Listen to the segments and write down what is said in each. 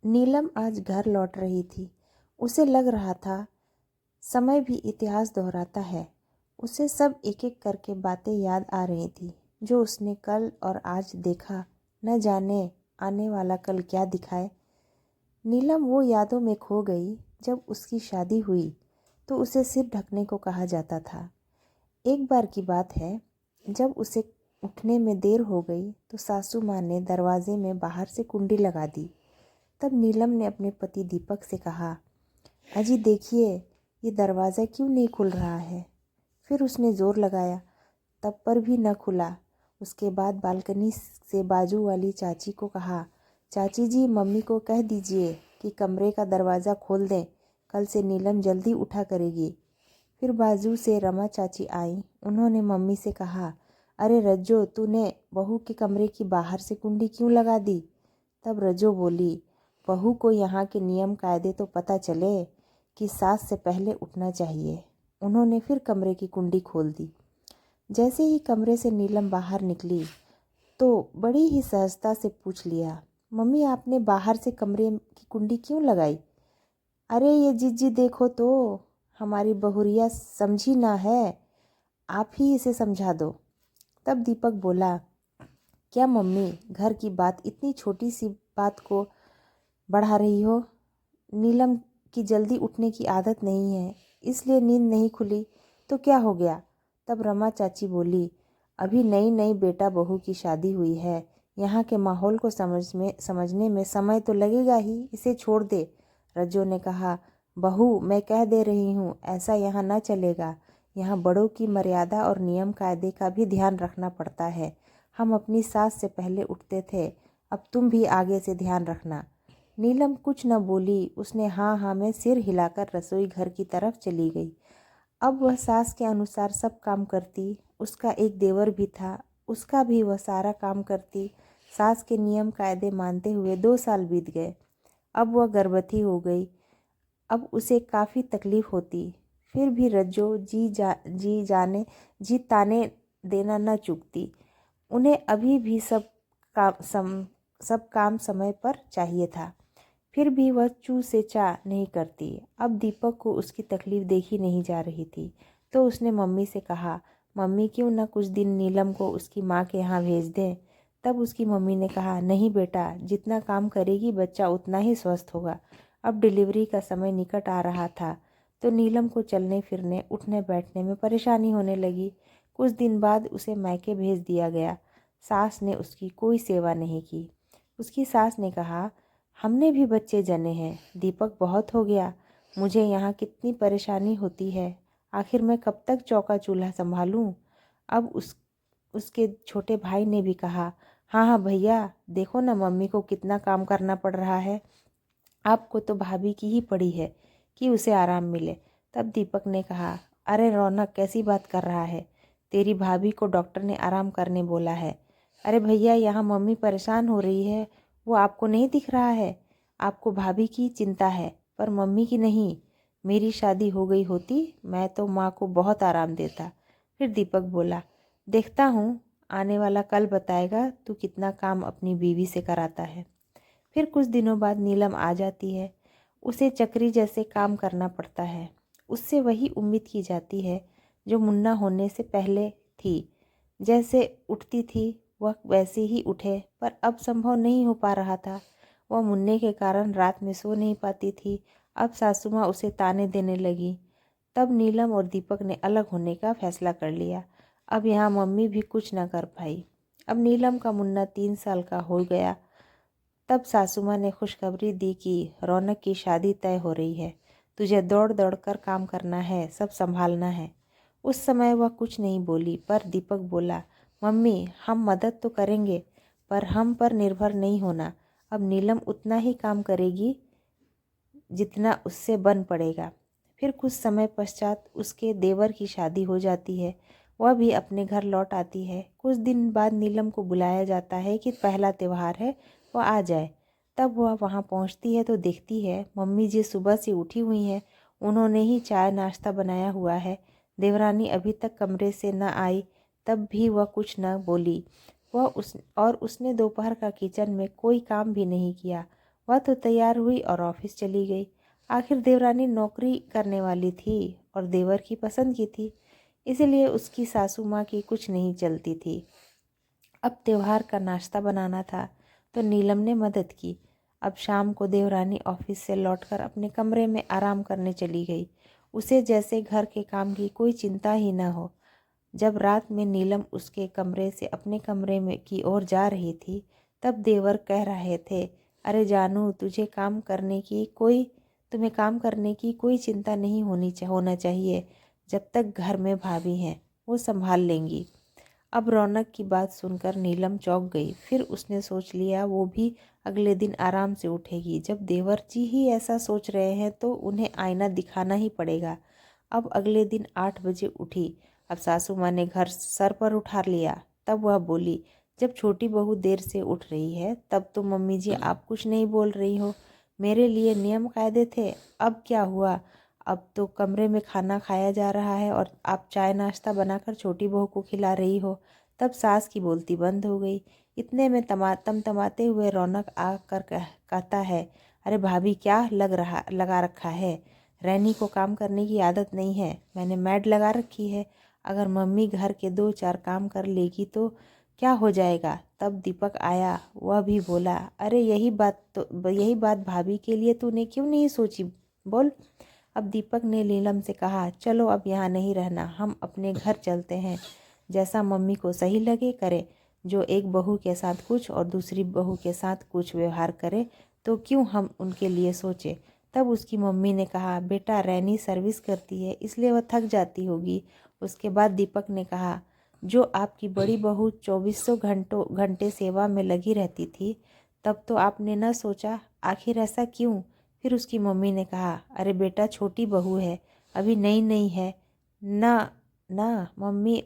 नीलम आज घर लौट रही थी। उसे लग रहा था समय भी इतिहास दोहराता है। उसे सब एक एक करके बातें याद आ रही थी जो उसने कल और आज देखा। न जाने आने वाला कल क्या दिखाए। नीलम वो यादों में खो गई। जब उसकी शादी हुई तो उसे सिर ढकने को कहा जाता था। एक बार की बात है, जब उसे उठने में देर हो गई तो सासू माँ ने दरवाजे में बाहर से कुंडी लगा दी। तब नीलम ने अपने पति दीपक से कहा, अजी देखिए, ये दरवाज़ा क्यों नहीं खुल रहा है। फिर उसने ज़ोर लगाया, तब पर भी न खुला। उसके बाद बालकनी से बाजू वाली चाची को कहा, चाची जी मम्मी को कह दीजिए कि कमरे का दरवाज़ा खोल दें, कल से नीलम जल्दी उठा करेगी। फिर बाजू से रमा चाची आई। उन्होंने मम्मी से कहा, अरे रज्जो, तूने बहू के कमरे की बाहर से कुंडी क्यों लगा दी। तब रज्जो बोली, बहू को यहाँ के नियम कायदे तो पता चले कि सास से पहले उठना चाहिए। उन्होंने फिर कमरे की कुंडी खोल दी। जैसे ही कमरे से नीलम बाहर निकली तो बड़ी ही सहजता से पूछ लिया, मम्मी आपने बाहर से कमरे की कुंडी क्यों लगाई। अरे ये जीजी देखो तो, हमारी बहुरिया समझी ना है, आप ही इसे समझा दो। तब दीपक बोला, क्या मम्मी घर की बात इतनी छोटी सी बात को बढ़ा रही हो। नीलम की जल्दी उठने की आदत नहीं है, इसलिए नींद नहीं खुली तो क्या हो गया। तब रमा चाची बोली, अभी नई नई बेटा बहू की शादी हुई है, यहाँ के माहौल को समझने में समय तो लगेगा ही, इसे छोड़ दे। रज्जो ने कहा, बहू मैं कह दे रही हूँ, ऐसा यहाँ न चलेगा। यहाँ बड़ों की मर्यादा और नियम कायदे का भी ध्यान रखना पड़ता है। हम अपनी सास से पहले उठते थे, अब तुम भी आगे से ध्यान रखना। नीलम कुछ न बोली। उसने हाँ हाँ में सिर हिलाकर रसोई घर की तरफ चली गई। अब वह सास के अनुसार सब काम करती। उसका एक देवर भी था, उसका भी वह सारा काम करती। सास के नियम कायदे मानते हुए 2 साल बीत गए। अब वह गर्भवती हो गई। अब उसे काफ़ी तकलीफ होती। फिर भी रज्जो जी ताने देना न चूकती। उन्हें अभी भी सब काम समय पर चाहिए था। फिर भी वह चू से चा नहीं करती। अब दीपक को उसकी तकलीफ देखी नहीं जा रही थी तो उसने मम्मी से कहा, मम्मी क्यों न कुछ दिन नीलम को उसकी माँ के यहाँ भेज दें। तब उसकी मम्मी ने कहा, नहीं बेटा, जितना काम करेगी बच्चा उतना ही स्वस्थ होगा। अब डिलीवरी का समय निकट आ रहा था तो नीलम को चलने फिरने उठने बैठने में परेशानी होने लगी। कुछ दिन बाद उसे मायके भेज दिया गया। सास ने उसकी कोई सेवा नहीं की। उसकी सास ने कहा, हमने भी बच्चे जने हैं, दीपक बहुत हो गया, मुझे यहाँ कितनी परेशानी होती है, आखिर मैं कब तक चौका चूल्हा संभालूं। अब उसके छोटे भाई ने भी कहा, हाँ हाँ भैया, देखो ना मम्मी को कितना काम करना पड़ रहा है, आपको तो भाभी की ही पड़ी है कि उसे आराम मिले। तब दीपक ने कहा, अरे रौनक, कैसी बात कर रहा है, तेरी भाभी को डॉक्टर ने आराम करने बोला है। अरे भैया, यहाँ मम्मी परेशान हो रही है, वो आपको नहीं दिख रहा है। आपको भाभी की चिंता है पर मम्मी की नहीं। मेरी शादी हो गई होती मैं तो माँ को बहुत आराम देता। फिर दीपक बोला, देखता हूँ, आने वाला कल बताएगा तू कितना काम अपनी बीवी से कराता है। फिर कुछ दिनों बाद नीलम आ जाती है। उसे चक्री जैसे काम करना पड़ता है। उससे वही उम्मीद की जाती है जो मुन्ना होने से पहले थी। जैसे उठती थी वह वैसे ही उठे, पर अब संभव नहीं हो पा रहा था। वह मुन्ने के कारण रात में सो नहीं पाती थी। अब सासू माँ उसे ताने देने लगी। तब नीलम और दीपक ने अलग होने का फैसला कर लिया। अब यहाँ मम्मी भी कुछ न कर पाई। अब नीलम का मुन्ना 3 साल का हो गया। तब सासू माँ ने खुशखबरी दी कि रौनक की शादी तय हो रही है, तुझे दौड़ दौड़ कर काम करना है, सब संभालना है। उस समय वह कुछ नहीं बोली, पर दीपक बोला, मम्मी हम मदद तो करेंगे पर हम पर निर्भर नहीं होना। अब नीलम उतना ही काम करेगी जितना उससे बन पड़ेगा। फिर कुछ समय पश्चात उसके देवर की शादी हो जाती है। वह भी अपने घर लौट आती है। कुछ दिन बाद नीलम को बुलाया जाता है कि पहला त्यौहार है, वह आ जाए। तब वह वहाँ पहुँचती है तो देखती है मम्मी जी सुबह से उठी हुई हैं। उन्होंने ही चाय नाश्ता बनाया हुआ है। देवरानी अभी तक कमरे से न आई, तब भी वह कुछ न बोली। उसने दोपहर का किचन में कोई काम भी नहीं किया। वह तो तैयार हुई और ऑफिस चली गई। आखिर देवरानी नौकरी करने वाली थी और देवर की पसंद की थी, इसलिए उसकी सासू माँ की कुछ नहीं चलती थी। अब त्योहार का नाश्ता बनाना था तो नीलम ने मदद की। अब शाम को देवरानी ऑफिस से लौटकर अपने कमरे में आराम करने चली गई। उसे जैसे घर के काम की कोई चिंता ही न हो। जब रात में नीलम उसके कमरे से अपने कमरे में की ओर जा रही थी, तब देवर कह रहे थे, अरे जानू, तुम्हें काम करने की कोई चिंता नहीं होना चाहिए। जब तक घर में भाभी हैं, वो संभाल लेंगी। अब रौनक की बात सुनकर नीलम चौंक गई। फिर उसने सोच लिया वो भी अगले दिन आराम से उठेगी। जब देवर जी ही ऐसा सोच रहे हैं तो उन्हें आईना दिखाना ही पड़ेगा। अब अगले दिन 8 बजे उठी। अब सासू माँ ने घर सर पर उठा लिया। तब वह बोली, जब छोटी बहू देर से उठ रही है तब तो मम्मी जी आप कुछ नहीं बोल रही हो। मेरे लिए नियम कायदे थे, अब क्या हुआ? अब तो कमरे में खाना खाया जा रहा है और आप चाय नाश्ता बनाकर छोटी बहू को खिला रही हो। तब सास की बोलती बंद हो गई। इतने में तमाते हुए रौनक आकर कहता है, अरे भाभी, क्या लगा रखा है? रैनी को काम करने की आदत नहीं है, मैंने मैड लगा रखी है। अगर मम्मी घर के 2-4 काम कर लेगी तो क्या हो जाएगा? तब दीपक आया। वह भी बोला, अरे यही बात भाभी के लिए तूने क्यों नहीं सोची, बोल। अब दीपक ने नीलम से कहा, चलो अब यहाँ नहीं रहना, हम अपने घर चलते हैं। जैसा मम्मी को सही लगे करे। जो एक बहू के साथ कुछ और दूसरी बहू के साथ कुछ व्यवहार करे तो क्यों हम उनके लिए सोचें। तब उसकी मम्मी ने कहा, बेटा, रैनी सर्विस करती है इसलिए वह थक जाती होगी। उसके बाद दीपक ने कहा, जो आपकी बड़ी बहू 2400 घंटे सेवा में लगी रहती थी, तब तो आपने न सोचा, आखिर ऐसा क्यों? फिर उसकी मम्मी ने कहा, अरे बेटा, छोटी बहू है, अभी नई नई है ना। ना मम्मी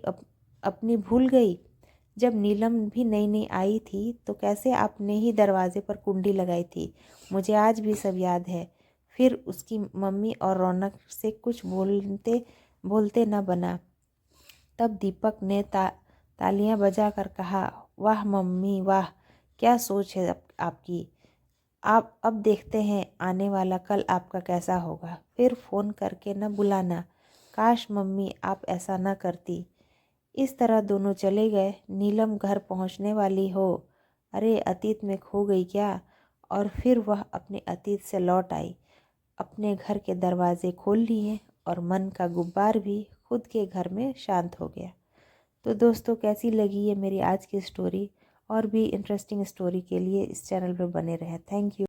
अपनी भूल गई। जब नीलम भी नई नई आई थी तो कैसे आपने ही दरवाजे पर कुंडी लगाई थी, मुझे आज भी सब याद है। फिर उसकी मम्मी और रौनक से कुछ बोलते न बना। तब दीपक ने तालियां बजाकर कहा, वाह मम्मी वाह, क्या सोच है आपकी। आप अब देखते हैं आने वाला कल आपका कैसा होगा। फिर फ़ोन करके न बुलाना। काश मम्मी आप ऐसा न करती। इस तरह दोनों चले गए। नीलम घर पहुंचने वाली हो, अरे अतीत में खो गई क्या? और फिर वह अपने अतीत से लौट आई। अपने घर के दरवाजे खोल लिए और मन का गुब्बार भी खुद के घर में शांत हो गया। तो दोस्तों, कैसी लगी ये मेरी आज की स्टोरी? और भी इंटरेस्टिंग स्टोरी के लिए इस चैनल पर बने रहें। Thank you.